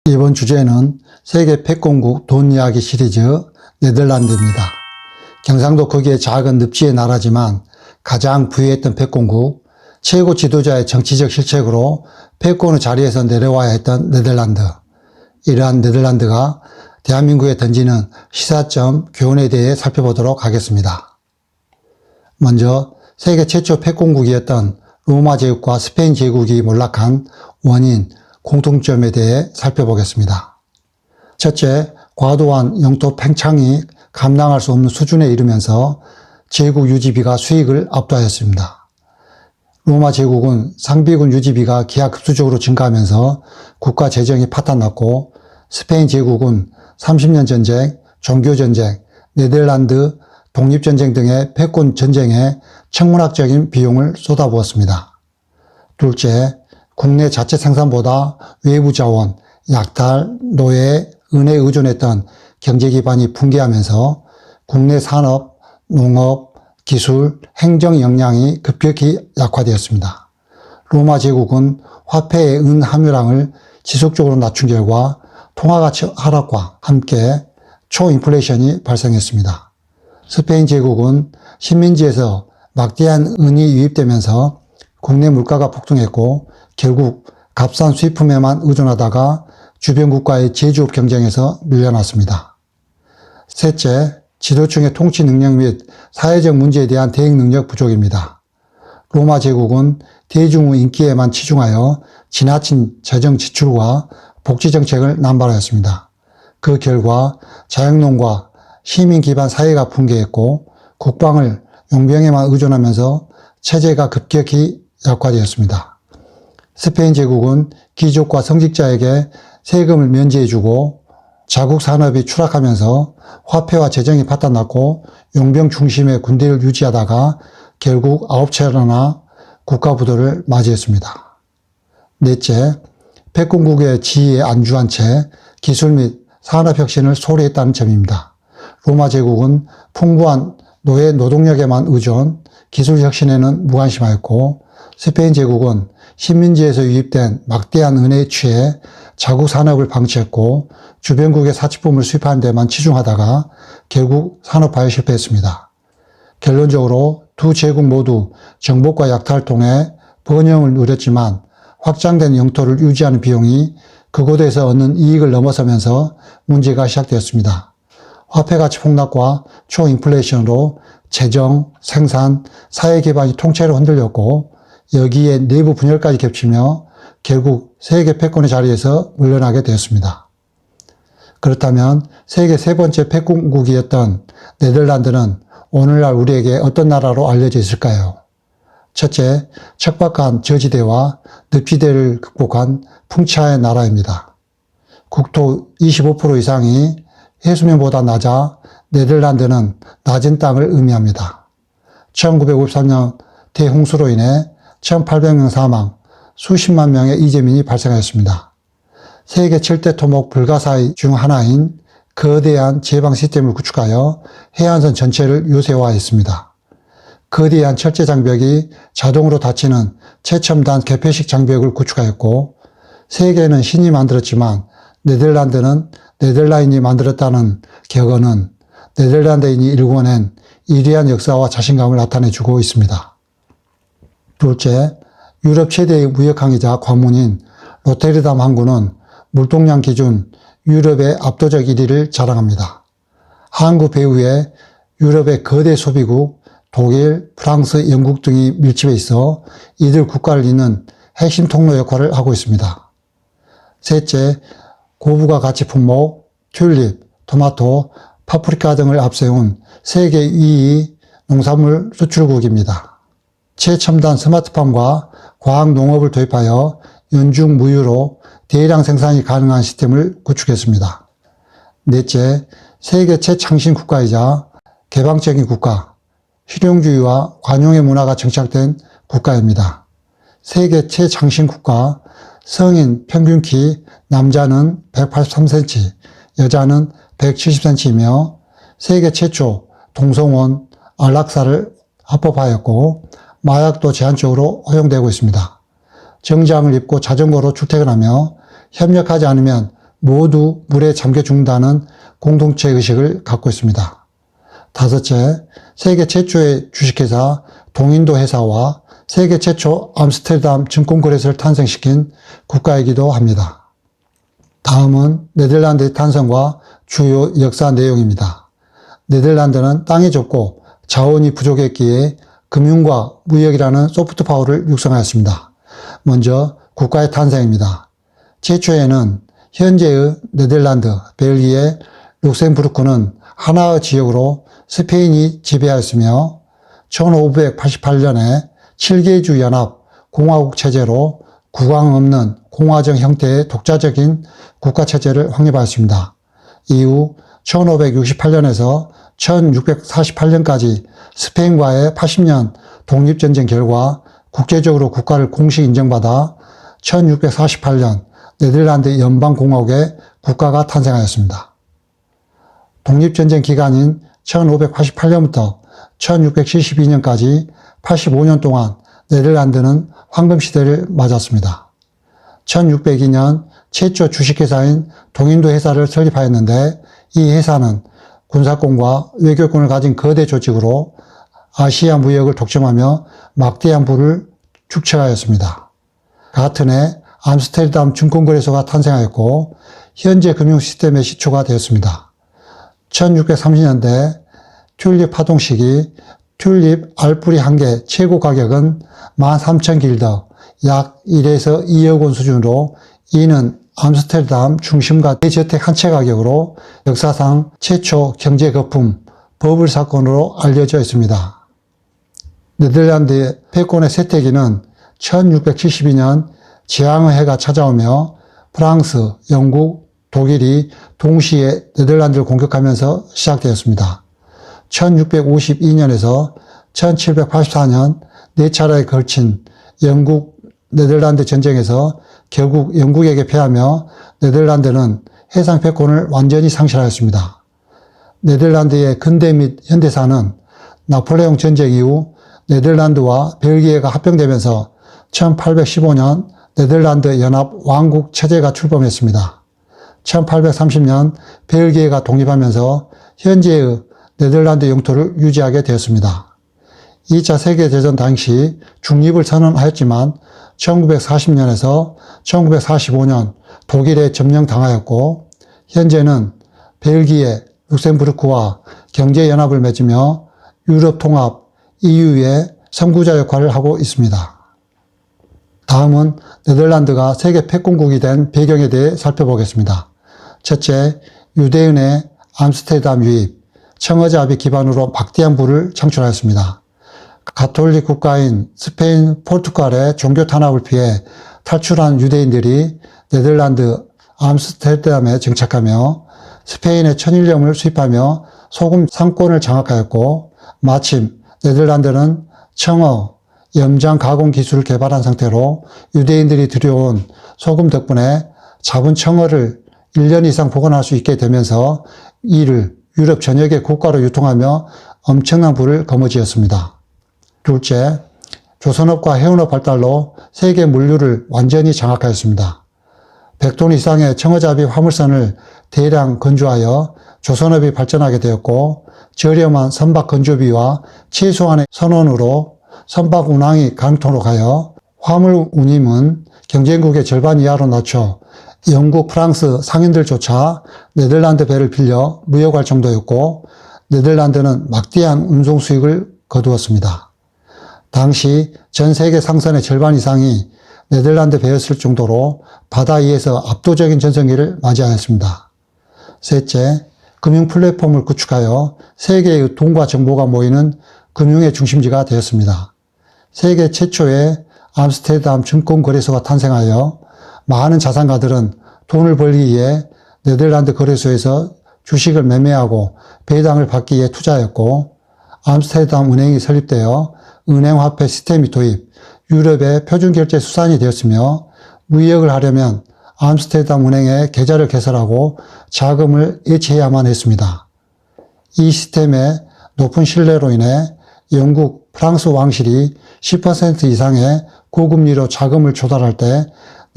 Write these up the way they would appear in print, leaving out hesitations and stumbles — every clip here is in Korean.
이번 주제는 세계 패권국 돈 이야기 시리즈 네덜란드입니다. 경상도 크기의 작은 늪지의 나라지만 가장 부유했던 패권국, 최고 지도자의 정치적 실책으로 패권의 자리에서 내려와야 했던 네덜란드. 이러한 네덜란드가 대한민국에 던지는 시사점 교훈에 대해 살펴보도록 하겠습니다. 먼저 세계 최초 패권국이었던 로마 제국과 스페인 제국이 몰락한 원인, 공통점에 대해 살펴보겠습니다. 첫째, 과도한 영토 팽창이 감당할 수 없는 수준에 이르면서 제국 유지비가 수익을 압도하였습니다. 로마 제국은 상비군 유지비가 기하급수적으로 증가하면서 국가 재정이 파탄났고, 스페인 제국은 30년 전쟁, 종교전쟁, 네덜란드 독립전쟁 등의 패권 전쟁에 천문학적인 비용을 쏟아부었습니다. 둘째, 국내 자체 생산보다 외부 자원, 약탈, 노예, 은혜에 의존했던 경제 기반이 붕괴하면서 국내 산업, 농업, 기술, 행정 역량이 급격히 약화되었습니다. 로마 제국은 화폐의 은 함유량을 지속적으로 낮춘 결과 통화가치 하락과 함께 초인플레이션이 발생했습니다. 스페인 제국은 식민지에서 막대한 은이 유입되면서 국내 물가가 폭등했고 결국 값싼 수입품에만 의존하다가 주변 국가의 제조업 경쟁에서 밀려났습니다. 셋째, 지도층의 통치 능력 및 사회적 문제에 대한 대응 능력 부족입니다. 로마 제국은 대중의 인기에만 치중하여 지나친 재정 지출과 복지 정책을 남발하였습니다. 그 결과 자영농과 시민 기반 사회가 붕괴했고 국방을 용병에만 의존하면서 체제가 급격히 약화되었습니다. 스페인 제국은 귀족과 성직자에게 세금을 면제해주고 자국 산업이 추락하면서 화폐와 재정이 파탄났고 용병 중심의 군대를 유지하다가 결국 9차례나 국가부도를 맞이했습니다. 넷째, 패권국의 지위에 안주한 채 기술 및 산업혁신을 소홀했다는 점입니다. 로마 제국은 풍부한 노예 노동력에만 의존, 기술혁신에는 무관심하였고 스페인 제국은 식민지에서 유입된 막대한 은혜에 취해 자국 산업을 방치했고 주변국의 사치품을 수입하는 데만 치중하다가 결국 산업화에 실패했습니다. 결론적으로 두 제국 모두 정복과 약탈을 통해 번영을 누렸지만 확장된 영토를 유지하는 비용이 그곳에서 얻는 이익을 넘어서면서 문제가 시작되었습니다. 화폐가치 폭락과 초인플레이션으로 재정, 생산, 사회 기반이 통째로 흔들렸고 여기에 내부 분열까지 겹치며 결국 세계 패권의 자리에서 물러나게 되었습니다. 그렇다면 세계 세 번째 패권국이었던 네덜란드는 오늘날 우리에게 어떤 나라로 알려져 있을까요? 첫째, 척박한 저지대와 늪지대를 극복한 풍차의 나라입니다. 국토 25% 이상이 해수면보다 낮아 네덜란드는 낮은 땅을 의미합니다. 1953년 대홍수로 인해 1800명 사망, 수십만 명의 이재민이 발생하였습니다. 세계 7대 토목 불가사의 중 하나인 거대한 제방 시스템을 구축하여 해안선 전체를 요새화했습니다. 거대한 철제 장벽이 자동으로 닫히는 최첨단 개폐식 장벽을 구축하였고 세계는 신이 만들었지만 네덜란드는 네덜라인이 만들었다는 격언은 네덜란드인이 일궈낸 이리한 역사와 자신감을 나타내주고 있습니다. 둘째, 유럽 최대의 무역항이자 관문인 로테르담 항구는 물동량 기준 유럽의 압도적 1위를 자랑합니다. 항구 배후에 유럽의 거대 소비국 독일, 프랑스, 영국 등이 밀집해 있어 이들 국가를 잇는 핵심 통로 역할을 하고 있습니다. 셋째, 고부가 가치 품목, 튤립, 토마토, 파프리카 등을 앞세운 세계 2위 농산물 수출국입니다. 최첨단 스마트팜과 과학 농업을 도입하여 연중 무휴로 대량 생산이 가능한 시스템을 구축했습니다. 넷째, 세계 최창신 국가이자 개방적인 국가, 실용주의와 관용의 문화가 정착된 국가입니다. 세계 최창신 국가, 성인 평균 키 남자는 183cm, 여자는 170cm이며 세계 최초 동성원 안락사를 합법화하였고 마약도 제한적으로 허용되고 있습니다. 정장을 입고 자전거로 출퇴근하며 협력하지 않으면 모두 물에 잠겨 죽는다는 공동체 의식을 갖고 있습니다. 다섯째, 세계 최초의 주식회사 동인도 회사와 세계 최초 암스테르담 증권거래소를 탄생시킨 국가이기도 합니다. 다음은 네덜란드의 탄생과 주요 역사 내용입니다. 네덜란드는 땅이 좁고 자원이 부족했기에 금융과 무역이라는 소프트 파워를 육성하였습니다. 먼저 국가의 탄생입니다. 최초에는 현재의 네덜란드, 벨기에, 룩셈부르크는 하나의 지역으로 스페인이 지배하였으며 1588년에 7개주 연합 공화국 체제로 국왕 없는 공화정 형태의 독자적인 국가체제를 확립하였습니다. 이후 1568년에서 1648년까지 스페인과의 80년 독립전쟁 결과 국제적으로 국가를 공식 인정받아 1648년 네덜란드 연방공화국의 국가가 탄생하였습니다. 독립전쟁 기간인 1588년부터 1672년까지 85년 동안 네덜란드는 황금시대를 맞았습니다. 1602년 최초 주식회사인 동인도 회사를 설립하였는데 이 회사는 군사권과 외교권을 가진 거대 조직으로 아시아 무역을 독점하며 막대한 부를 축적하였습니다. 같은 해 암스테르담 증권거래소가 탄생하였고 현재 금융 시스템의 시초가 되었습니다. 1630년대 튤립 파동 시기 튤립 알뿌리 한 개 최고 가격은 13,000길더, 약 1에서 2억 원 수준으로 이는 암스테르담 중심가 대저택 한 채 가격으로 역사상 최초 경제 거품 버블 사건으로 알려져 있습니다. 네덜란드의 패권의 쇠퇴기는 1672년 재앙의 해가 찾아오며 프랑스, 영국, 독일이 동시에 네덜란드를 공격하면서 시작되었습니다. 1652년에서 1784년 4차례에 걸친 영국 네덜란드 전쟁에서 결국 영국에게 패하며 네덜란드는 해상 패권을 완전히 상실하였습니다. 네덜란드의 근대 및 현대사는 나폴레옹 전쟁 이후 네덜란드와 벨기에가 합병되면서 1815년 네덜란드 연합 왕국 체제가 출범했습니다. 1830년 벨기에가 독립하면서 현재의 네덜란드 영토를 유지하게 되었습니다. 2차 세계대전 당시 중립을 선언하였지만 1940년에서 1945년 독일에 점령당하였고 현재는 벨기에, 룩셈부르크와 경제연합을 맺으며 유럽통합, EU의 선구자 역할을 하고 있습니다. 다음은 네덜란드가 세계 패권국이 된 배경에 대해 살펴보겠습니다. 첫째, 유대인의 암스테르담 유입, 청어잡이 기반으로 막대한 부를 창출하였습니다. 가톨릭 국가인 스페인, 포르투갈의 종교 탄압을 피해 탈출한 유대인들이 네덜란드 암스테르담에 정착하며 스페인의 천일염을 수입하며 소금 상권을 장악하였고 마침 네덜란드는 청어, 염장 가공 기술을 개발한 상태로 유대인들이 들여온 소금 덕분에 잡은 청어를 1년 이상 보관할 수 있게 되면서 이를 유럽 전역의 국가로 유통하며 엄청난 부를 거머쥐었습니다. 둘째, 조선업과 해운업 발달로 세계 물류를 완전히 장악하였습니다. 100톤 이상의 청어잡이 화물선을 대량 건조하여 조선업이 발전하게 되었고 저렴한 선박 건조비와 최소한의 선원으로 선박 운항이 가능토록 하여 화물 운임은 경쟁국의 절반 이하로 낮춰 영국, 프랑스 상인들조차 네덜란드 배를 빌려 무역할 정도였고 네덜란드는 막대한 운송 수익을 거두었습니다. 당시 전 세계 상선의 절반 이상이 네덜란드 배였을 정도로 바다 위에서 압도적인 전성기를 맞이하였습니다. 셋째, 금융 플랫폼을 구축하여 세계의 돈과 정보가 모이는 금융의 중심지가 되었습니다. 세계 최초의 암스테르담 증권거래소가 탄생하여 많은 자산가들은 돈을 벌기 위해 네덜란드 거래소에서 주식을 매매하고 배당을 받기 위해 투자했고 암스테르담 은행이 설립되어 은행화폐 시스템이 도입, 유럽의 표준결제 수단이 되었으며 무역을 하려면 암스테르담 은행에 계좌를 개설하고 자금을 예치해야만 했습니다. 이 시스템의 높은 신뢰로 인해 영국, 프랑스 왕실이 10% 이상의 고금리로 자금을 조달할 때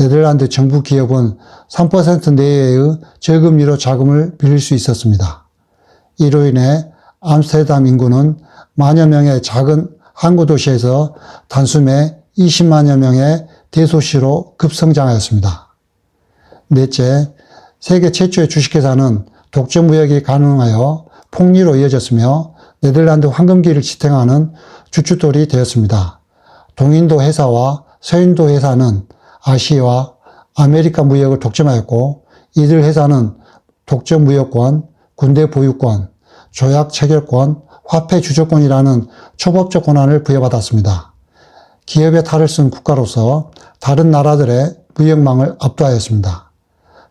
네덜란드 정부 기업은 3% 내외의 저금리로 자금을 빌릴 수 있었습니다. 이로 인해 암스테르담 인구는 만여 명의 작은 항구 도시에서 단숨에 20만여 명의 대도시로 급성장하였습니다. 넷째, 세계 최초의 주식회사는 독점 무역이 가능하여 폭리로 이어졌으며 네덜란드 황금기를 지탱하는 주춧돌이 되었습니다. 동인도 회사와 서인도 회사는 아시아와 아메리카 무역을 독점하였고 이들 회사는 독점 무역권, 군대 보유권, 조약 체결권, 화폐 주조권이라는 초법적 권한을 부여받았습니다. 기업의 탈을 쓴 국가로서 다른 나라들의 무역망을 압도하였습니다.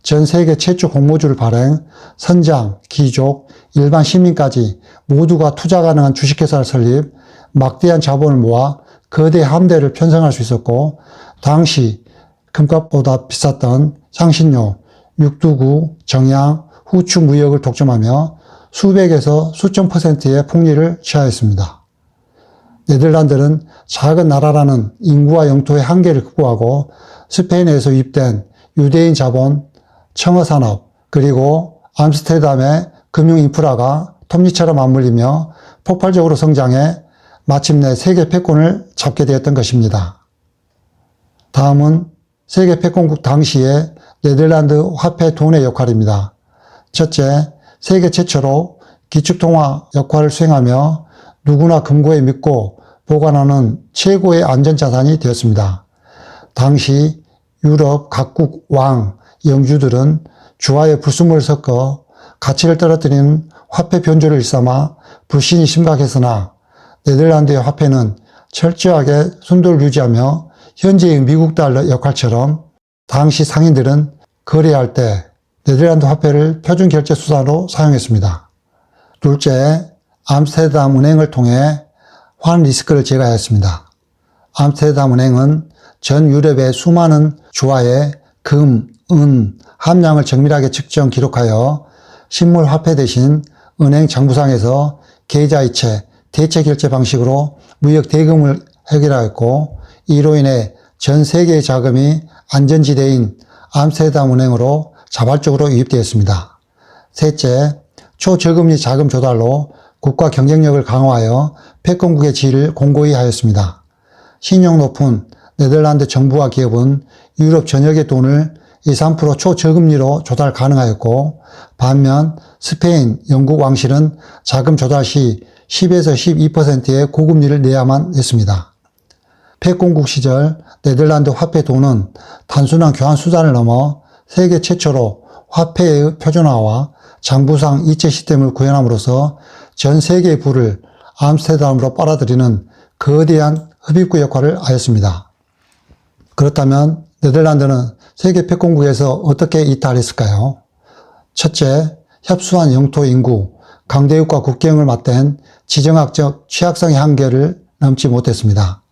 전 세계 최초 공모주를 발행, 선장, 귀족, 일반 시민까지 모두가 투자 가능한 주식회사를 설립, 막대한 자본을 모아 거대 함대를 편성할 수 있었고 당시 금값보다 비쌌던 향신료, 육두구, 정양, 후추 무역을 독점하며 수백에서 수천 %의 폭리를 취하였습니다. 네덜란드는 작은 나라라는 인구와 영토의 한계를 극복하고 스페인에서 유입된 유대인 자본, 청어산업, 그리고 암스테르담의 금융 인프라가 톱니처럼 맞물리며 폭발적으로 성장해 마침내 세계 패권을 잡게 되었던 것입니다. 다음은 세계 패권국 당시의 네덜란드 화폐 돈의 역할입니다. 첫째, 세계 최초로 기축통화 역할을 수행하며 누구나 금고에 믿고 보관하는 최고의 안전자산이 되었습니다. 당시 유럽 각국 왕, 영주들은 주화에 불순물을 섞어 가치를 떨어뜨리는 화폐 변조를 일삼아 불신이 심각했으나 네덜란드의 화폐는 철저하게 순도를 유지하며 현재의 미국 달러 역할처럼 당시 상인들은 거래할 때 네덜란드 화폐를 표준 결제 수단으로 사용했습니다. 둘째, 암스테르담 은행을 통해 환 리스크를 제거하였습니다. 암스테르담 은행은 전 유럽의 수많은 주화의 금, 은, 함량을 정밀하게 측정 기록하여 실물 화폐 대신 은행 장부상에서 계좌이체, 대체 결제 방식으로 무역 대금을 해결하였고 이로 인해 전 세계의 자금이 안전지대인 암스테르담 은행으로 자발적으로 유입되었습니다. 셋째, 초저금리 자금 조달로 국가 경쟁력을 강화하여 패권국의 지위를 공고히 하였습니다. 신용 높은 네덜란드 정부와 기업은 유럽 전역의 돈을 2, 3% 초저금리로 조달 가능하였고 반면 스페인, 영국 왕실은 자금 조달 시 10에서 12%의 고금리를 내야만 했습니다. 패권국 시절 네덜란드 화폐 돈은 단순한 교환 수단을 넘어 세계 최초로 화폐의 표준화와 장부상 이체 시스템을 구현함으로써 전 세계의 부를 암스테르담으로 빨아들이는 거대한 흡입구 역할을 하였습니다. 그렇다면 네덜란드는 세계 패권국에서 어떻게 이탈했을까요? 첫째, 협소한 영토 인구, 강대국과 국경을 맞댄 지정학적 취약성의 한계를 넘지 못했습니다.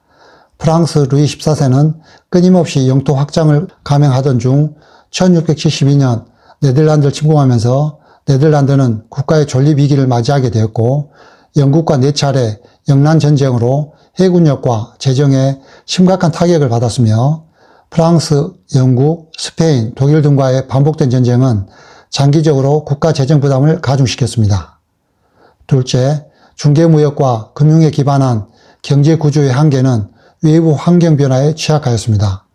프랑스 루이 14세는 끊임없이 영토 확장을 감행하던 중 1672년 네덜란드를 침공하면서 네덜란드는 국가의 존립 위기를 맞이하게 되었고 영국과 4차례 영란전쟁으로 해군력과 재정에 심각한 타격을 받았으며 프랑스, 영국, 스페인, 독일 등과의 반복된 전쟁은 장기적으로 국가 재정 부담을 가중시켰습니다. 둘째, 중개무역과 금융에 기반한 경제 구조의 한계는 외부 환경 변화에 취약하였습니다.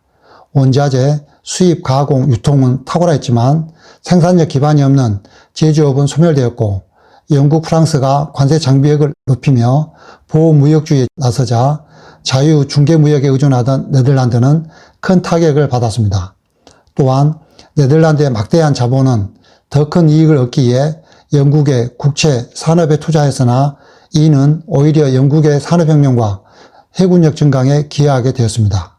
원자재, 수입, 가공, 유통은 탁월했지만 생산력 기반이 없는 제조업은 소멸되었고 영국, 프랑스가 관세 장벽을 높이며 보호무역주의에 나서자 자유 중개무역에 의존하던 네덜란드는 큰 타격을 받았습니다. 또한 네덜란드의 막대한 자본은 더 큰 이익을 얻기 위해 영국의 국채 산업에 투자했으나 이는 오히려 영국의 산업혁명과 해군력 증강에 기여하게 되었습니다.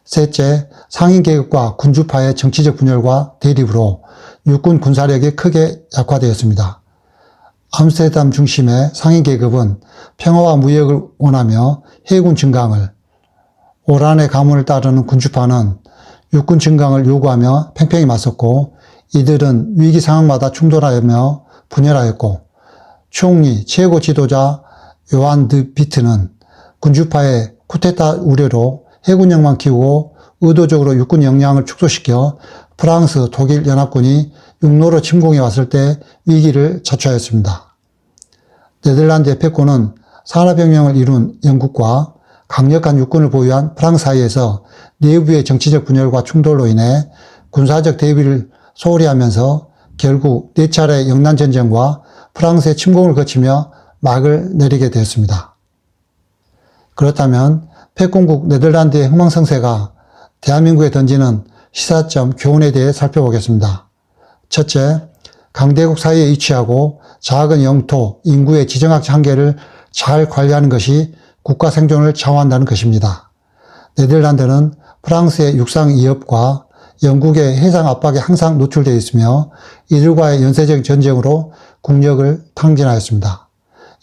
셋째, 상인계급과 군주파의 정치적 분열과 대립으로 육군 군사력이 크게 약화되었습니다. 암스테르담 중심의 상인계급은 평화와 무역을 원하며 해군 증강을, 오란의 가문을 따르는 군주파는 육군 증강을 요구하며 팽팽히 맞섰고 이들은 위기 상황마다 충돌하며 분열하였고 총리 최고 지도자 요한 드 비트는 군주파의 쿠데타 우려로 해군력만 키우고 의도적으로 육군 역량을 축소시켜 프랑스, 독일 연합군이 육로로 침공해 왔을 때 위기를 자초하였습니다. 네덜란드의 패권은 산업혁명을 이룬 영국과 강력한 육군을 보유한 프랑스 사이에서 내부의 정치적 분열과 충돌로 인해 군사적 대비를 소홀히 하면서 결국 4차례 영난전쟁과 프랑스의 침공을 거치며 막을 내리게 되었습니다. 그렇다면 패권국 네덜란드의 흥망성쇠가 대한민국에 던지는 시사점 교훈에 대해 살펴보겠습니다. 첫째, 강대국 사이에 위치하고 작은 영토, 인구의 지정학적 한계를 잘 관리하는 것이 국가 생존을 좌우한다는 것입니다. 네덜란드는 프랑스의 육상 위협과 영국의 해상 압박에 항상 노출되어 있으며 이들과의 연쇄적 전쟁으로 국력을 탕진하였습니다.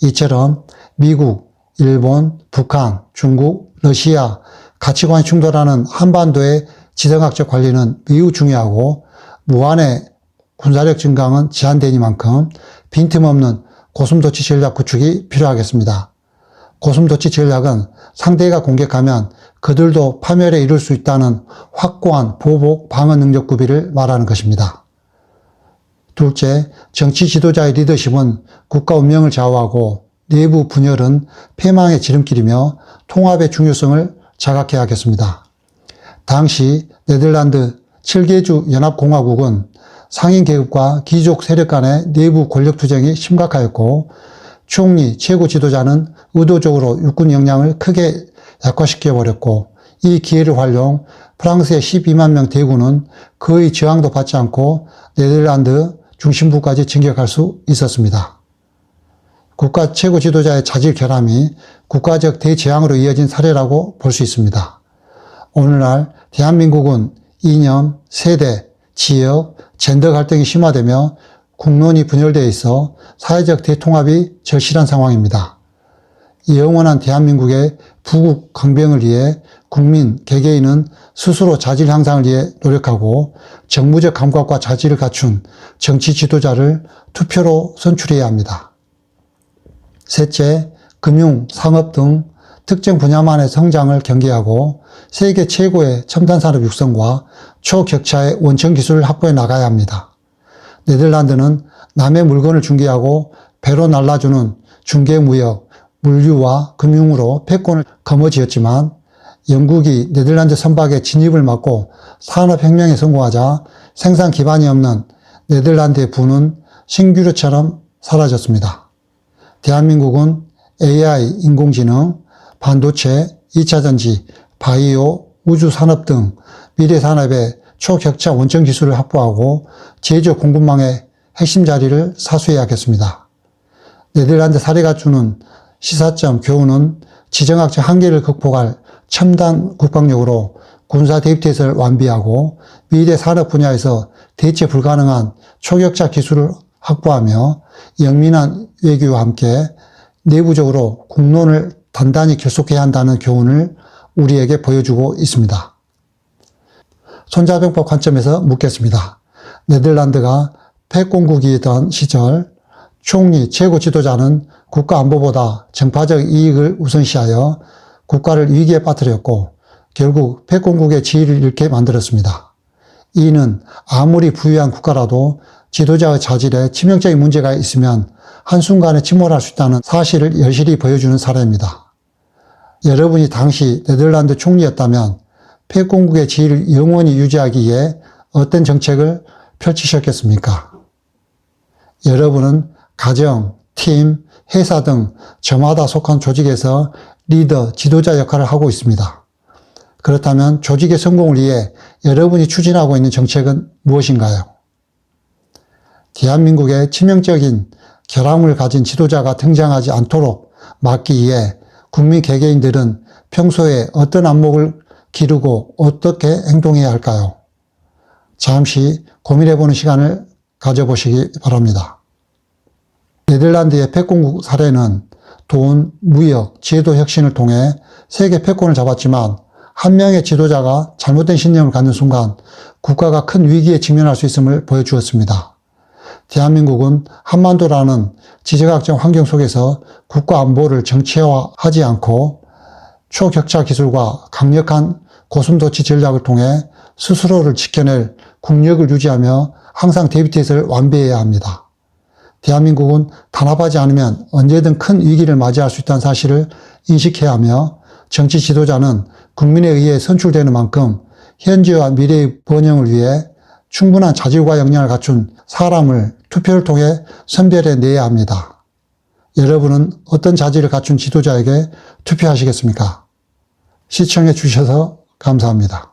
이처럼 미국, 일본, 북한, 중국, 러시아 가치관이 충돌하는 한반도의 지정학적 관리는 매우 중요하고 무한의 군사력 증강은 제한되니만큼 빈틈없는 고슴도치 전략 구축이 필요하겠습니다. 고슴도치 전략은 상대가 공격하면 그들도 파멸에 이를 수 있다는 확고한 보복 방어 능력 구비를 말하는 것입니다. 둘째, 정치 지도자의 리더십은 국가 운명을 좌우하고 내부 분열은 패망의 지름길이며 통합의 중요성을 자각해야 하겠습니다. 당시 네덜란드 7개주 연합공화국은 상인 계급과 귀족 세력 간의 내부 권력 투쟁이 심각하였고 총리, 최고 지도자는 의도적으로 육군 역량을 크게 약화시켜버렸고 이 기회를 활용 프랑스의 12만 명 대군은 거의 저항도 받지 않고 네덜란드 중심부까지 진격할 수 있었습니다. 국가 최고 지도자의 자질 결함이 국가적 대재앙으로 이어진 사례라고 볼 수 있습니다. 오늘날 대한민국은 이념, 세대, 지역, 젠더 갈등이 심화되며 국론이 분열되어 있어 사회적 대통합이 절실한 상황입니다. 영원한 대한민국의 부국 강병을 위해 국민, 개개인은 스스로 자질 향상을 위해 노력하고 정무적 감각과 자질을 갖춘 정치 지도자를 투표로 선출해야 합니다. 셋째, 금융, 상업 등 특정 분야만의 성장을 경계하고 세계 최고의 첨단산업 육성과 초격차의 원천 기술을 확보해 나가야 합니다. 네덜란드는 남의 물건을 중개하고 배로 날라주는 중개무역, 물류와 금융으로 패권을 거머쥐었지만 영국이 네덜란드 선박의 진입을 막고 산업혁명에 성공하자 생산 기반이 없는 네덜란드의 부는 신규류처럼 사라졌습니다. 대한민국은 AI, 인공지능, 반도체, 2차전지, 바이오, 우주산업 등 미래산업의 초격차 원천 기술을 확보하고 제조 공급망의 핵심 자리를 사수해야겠습니다. 네덜란드 사례가 주는 시사점 교훈은 지정학적 한계를 극복할 첨단 국방력으로 군사 대입태세를 완비하고 미래 산업 분야에서 대체 불가능한 초격차 기술을 확보하며 영민한 외교와 함께 내부적으로 국론을 단단히 결속해야 한다는 교훈을 우리에게 보여주고 있습니다. 손자병법 관점에서 묻겠습니다. 네덜란드가 패권국이던 시절 총리, 최고 지도자는 국가 안보보다 정파적 이익을 우선시하여 국가를 위기에 빠뜨렸고 결국 패권국의 지위를 잃게 만들었습니다. 이는 아무리 부유한 국가라도 지도자의 자질에 치명적인 문제가 있으면 한순간에 침몰할 수 있다는 사실을 여실히 보여주는 사례입니다. 여러분이 당시 네덜란드 총리였다면 패권국의 지위를 영원히 유지하기 위해 어떤 정책을 펼치셨겠습니까? 여러분은 가정, 팀, 회사 등 저마다 속한 조직에서 리더, 지도자 역할을 하고 있습니다. 그렇다면 조직의 성공을 위해 여러분이 추진하고 있는 정책은 무엇인가요? 대한민국의 치명적인 결함을 가진 지도자가 등장하지 않도록 막기 위해 국민 개개인들은 평소에 어떤 안목을 기르고 어떻게 행동해야 할까요? 잠시 고민해보는 시간을 가져보시기 바랍니다. 네덜란드의 패권국 사례는 돈, 무역, 제도 혁신을 통해 세계 패권을 잡았지만 한 명의 지도자가 잘못된 신념을 갖는 순간 국가가 큰 위기에 직면할 수 있음을 보여주었습니다. 대한민국은 한반도라는 지정학적 환경 속에서 국가 안보를 정치화하지 않고 초격차 기술과 강력한 고슴도치 전략을 통해 스스로를 지켜낼 국력을 유지하며 항상 대비태세를 완비해야 합니다. 대한민국은 단합하지 않으면 언제든 큰 위기를 맞이할 수 있다는 사실을 인식해야 하며, 정치 지도자는 국민에 의해 선출되는 만큼 현재와 미래의 번영을 위해 충분한 자질과 역량을 갖춘 사람을 투표를 통해 선별해 내야 합니다. 여러분은 어떤 자질을 갖춘 지도자에게 투표하시겠습니까? 시청해 주셔서 감사합니다.